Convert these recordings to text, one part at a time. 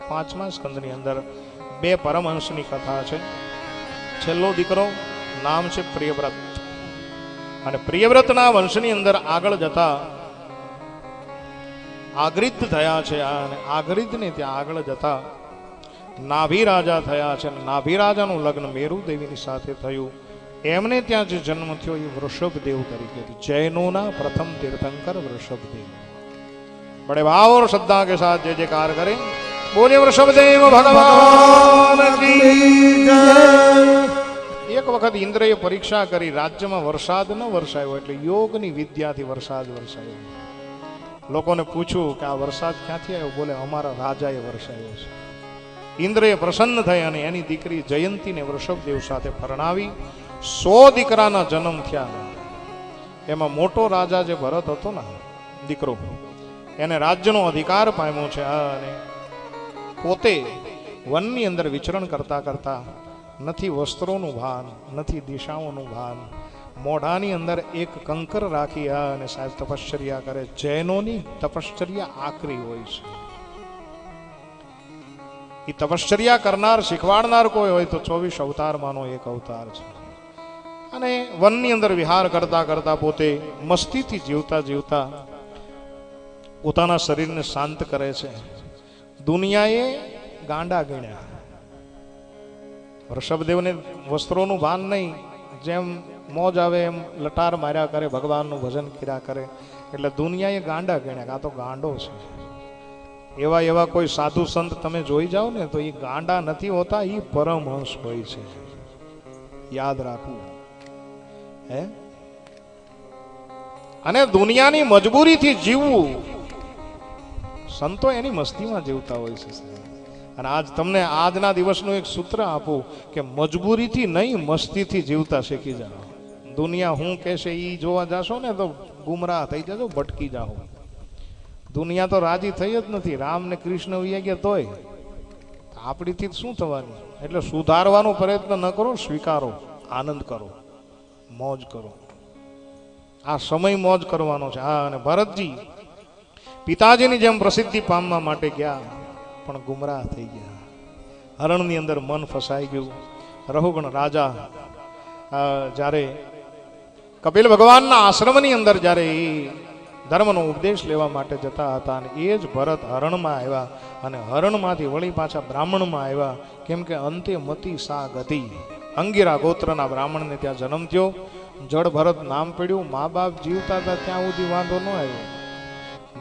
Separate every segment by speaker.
Speaker 1: પાંચમા સ્કંદની અંદર બે પરમહંસની કથા છે. છેલ્લો દીકરો નામ છે પ્રિયવ્રત, અને પ્રિયવ્રતના વંશની અંદર આગળ જતા આગરિત થયા છે, અને આગરિતને ત્યાં આગળ જતા નાભી રાજા થયા છે. નાભી રાજાનું લગ્ન મેરુ દેવીની સાથે થયું. એમને ત્યાં જે જન્મ થયો એ વૃષભદેવ તરીકે, જૈનોના પ્રથમ તીર્થંકર વૃષભદેવ. बड़े भाव और श्रद्धा के साथ जय जयकार करें. बोले वृषभदेव भगवान की जय. एक वखत इंद्रએ પરીક્ષા કરી, રાજ્યમાં વરસાદ ન વરસાયો એટલે યોગની વિદ્યાથી વરસાદ વરસાયો. લોકોને પૂછ્યું કે આ વરસાદ ક્યાંથી આવ્યો? બોલે અમારા રાજાએ વરસાયો છે. ઇન્દ્રએ પ્રસન્ન થઈ અને એની દીકરી જયંતીને વૃષભદેવ સાથે પરણાવી 100 દીકરાના જન્મ થયા. એમાં મોટો રાજા જે ભરત હતો ને દીકરો, એને રાજ્યનો અધિકાર પામ્યો છે. અને પોતે વનની અંદર વિચરણ કરતા કરતા નથી વસ્ત્રોનું ભાન, નથી દિશાઓનું ભાન, મોઢાની અંદર એક કંકર રાખી અને સાહેબ તપશ્ચર્યા કરે. જૈનોની તપશ્ચર્યા આકરી હોય છે. એ તપશ્ચર્યા કરનાર, શીખવાડનાર કોઈ હોય તો 24 અવતારમાંનો એક અવતાર છે. અને વનની અંદર વિહાર કરતા કરતા પોતે મસ્તીથી જીવતા જીવતા પોતાના શરીરને શાંત કરે છે. દુનિયાએ ગાંડા ગણ્યા. વૃષભદેવને વસ્ત્રોનું ભાન નહીં, જેમ મોજ આવે એમ લટાર માર્યા કરે, ભગવાનનું ભજન કર્યા કરે, એટલે દુનિયાએ ગાંડા ગણ્યા. આ તો ગાંડો છે. એવા એવા કોઈ સાધુ સંત તમે જોઈ જાઓ ને તો એ ગાંડા નથી હોતા, એ પરમહંસ હોય છે. યાદ રાખવું હે. અને દુનિયાની મજબૂરીથી જીવવું, સંતો એની મસ્તીમાં જીવતા હોય છે. અને આજ તમને આજના દિવસનું એક સૂત્ર આપું કે મજબૂરીથી નહીં, મસ્તીથી જીવતા શીખી જાઓ. દુનિયા હું કહેશે એ જોવા જાશો ને તો ગુમરાહ થઈ જજો, ભટકી જાઓ. દુનિયા તો રાજી થઈ જ નથી. રામ ને કૃષ્ણ વૈયા ગયા તોય આપણીથી શું થવાનું? એટલે સુધારવાનો પ્રયત્ન ન કરો, સ્વીકારો, આનંદ કરો, મોજ કરો. આ સમય મોજ કરવાનો છે. હા, અને ભરતજી પિતાજીની જેમ પ્રસિદ્ધિ પામવા માટે ગયા, પણ ગુમરાહ થઈ ગયા. હરણની અંદર મન ફસાઈ ગયું. રઘુગણ રાજા જ્યારે કપિલ ભગવાનના આશ્રમની અંદર જ્યારે એ ધર્મનો ઉપદેશ લેવા માટે જતા હતા, અને એ જ ભરત હરણમાં આવ્યા, અને હરણમાંથી વળી પાછા બ્રાહ્મણમાં આવ્યા. કેમ કે અંતે મતી સા ગતિ, અંગીરા ગોત્રના બ્રાહ્મણને ત્યાં જન્મ થયો. જડ ભરત નામ પડ્યું. મા બાપ જીવતા હતા ત્યાં સુધી વાંધો ન આવ્યો.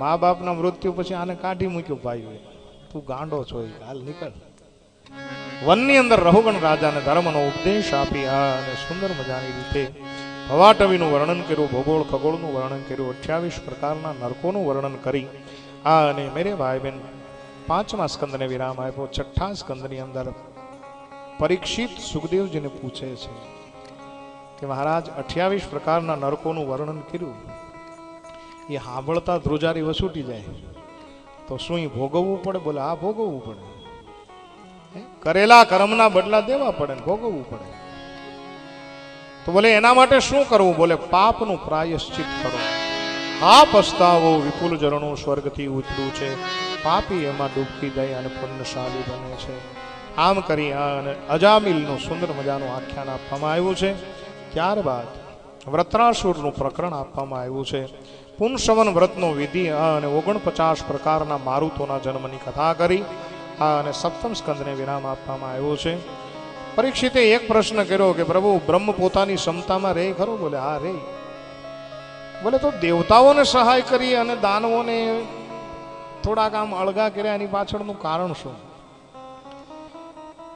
Speaker 1: મા બાપના મૃત્યુ પછી આને કાઢી મૂક્યો. ભાઈ તું ગાંડો છો, હાલ નીકળ. વનની અંદર રઘુગણ રાજાને ધર્મનો ઉપદેશ આપી અને સુંદર મજાની રીતે ભવાટવીનું વર્ણન કર્યું, ભૂગોળ ખગોળનું વર્ણન કર્યું, 28 પ્રકારના નરકોનું વર્ણન કરી. અને મેરે ભાઈ બહેન 5મા સ્કંદને વિરામ આપ્યો. 6ઠા સ્કંદની અંદર પરીક્ષિત સુખદેવજીને પૂછે છે કે મહારાજ 28 પ્રકારના નરકોનું વર્ણન કર્યું, એ સાંભળતા ધ્રુજારી વસૂટી જાય તો શું એ ભોગવવું પડે? બોલે હા, ભોગવવું પડે. કરેલા કર્મના બદલા દેવા પડે ને ભોગવવું પડે. તો બોલે એના માટે શું કરવું? બોલે પાપનું પ્રાયશ્ચિત કરો. હા પસ્તાવો વિપુલ ઝરણું સ્વર્ગથી ઉતર્યું છે, પાપી એમાં ડૂબકી દઈ અને પુણ્યશાળી બને છે. આમ કરી અને અજામિલનું સુંદર મજાનું આખ્યાન આપવામાં આવ્યું છે. ત્યારબાદ વ્રત્રાસુરનું પ્રકરણ આપવામાં આવ્યું છે. પુંસવન વ્રતનો વિધિ અને 49 પ્રકારના મારુતોના જન્મની કથા કરી. અને 7મ સ્કંદને વિરામ આપવામાં આવ્યો છે. પરીક્ષિતે એક પ્રશ્ન કર્યો કે પ્રભુ બ્રહ્મ પોતાની ક્ષમતામાં રહે ખરો? બોલે હા રે. બોલે તો દેવતાઓને સહાય કરી અને દાનવોને થોડાક આમ અળગા કર્યા, એની પાછળનું કારણ શું?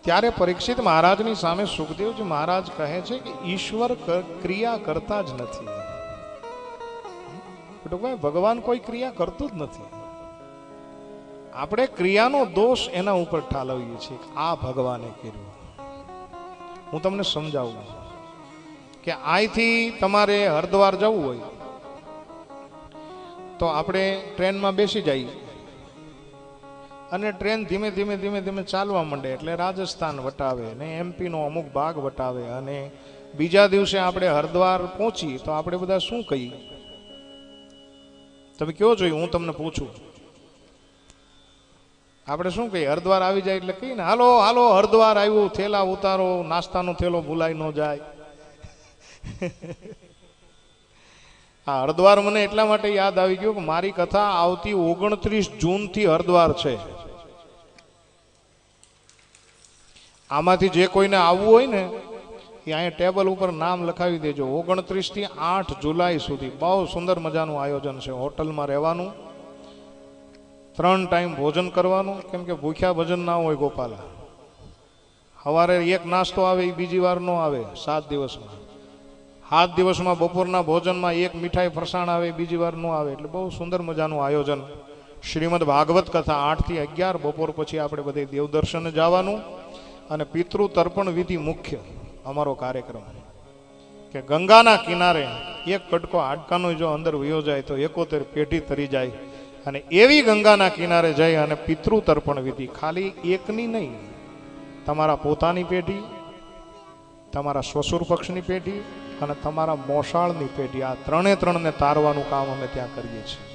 Speaker 1: ત્યારે પરીક્ષિત મહારાજની સામે સુખદેવજી મહારાજ કહે છે કે ઈશ્વર ક્રિયા કરતા જ નથી. ભગવાન કોઈ ક્રિયા કરતું જ નથી. આપણે ક્રિયાનો દોષ એના ઉપર ઠાલવીએ છીએ. આ ભગવાને કર્યું. હું તમને સમજાવું કે અહીંથી તમારે હરિદ્વાર જવું હોય તો આપણે ટ્રેનમાં બેસી જઈએ અને ટ્રેન ધીમે ધીમે ધીમે ધીમે ચાલવા માંડે એટલે રાજસ્થાન વટાવે ને એમપી નો અમુક ભાગ વટાવે. અને બીજા દિવસે આપણે હરિદ્વાર પહોંચી તો આપણે બધા શું કહીએ? તમે કયો જોઈએ, હું તમને પૂછું. આપણે શું કહીએ, હરદ્વાર આવી જાય એટલે કહીએ ને, હાલો હાલો હરદ્વાર આવ્યું, થેલા ઉતારો, નાસ્તાનો થેલો ભૂલાઈ ન જાય. આ હરદ્વાર મને એટલા માટે યાદ આવી ગયું કે મારી કથા આવતી 29 જૂનથી હરદ્વાર છે. આમાંથી જે કોઈને આવવું હોય ને એ અહીંયા ટેબલ ઉપર નામ લખાવી દેજો. 29 થી 8 જુલાઈ સુધી બહુ સુંદર મજાનું આયોજન છે. હોટલમાં રહેવાનું, 3 ટાઈમ ભોજન કરવાનું, કેમ કે ભૂખ્યા ભજન ના હોય ગોપાલા. સવારે એક નાસ્તો આવે એ બીજી વાર નો આવે 7 દિવસમાં. 7 દિવસમાં બપોરના ભોજનમાં એક મીઠાઈ ફરસાણ આવે બીજી વાર નો આવે. એટલે બહુ સુંદર મજાનું આયોજન. શ્રીમદ ભાગવત કથા 8 થી 11 બપોર પછી આપણે બધે દેવદર્શને જવાનું. અને પિતૃ તર્પણ વિધિ મુખ્ય અમારો કાર્યક્રમ કે ગંગાના કિનારે એક કટકો હાડકાનો જો અંદર વયો જાય તો 71 પેઢી તરી જાય. અને એવી ગંગાના કિનારે જઈ અને પિતૃ તર્પણ વિધિ, ખાલી એકની નહીં, તમારા પોતાની પેઢી, તમારા શ્વસુર પક્ષની પેઢી અને તમારા મોસાળની પેઢી, આ ત્રણે ત્રણને તારવાનું કામ અમે ત્યાં કરીએ છીએ.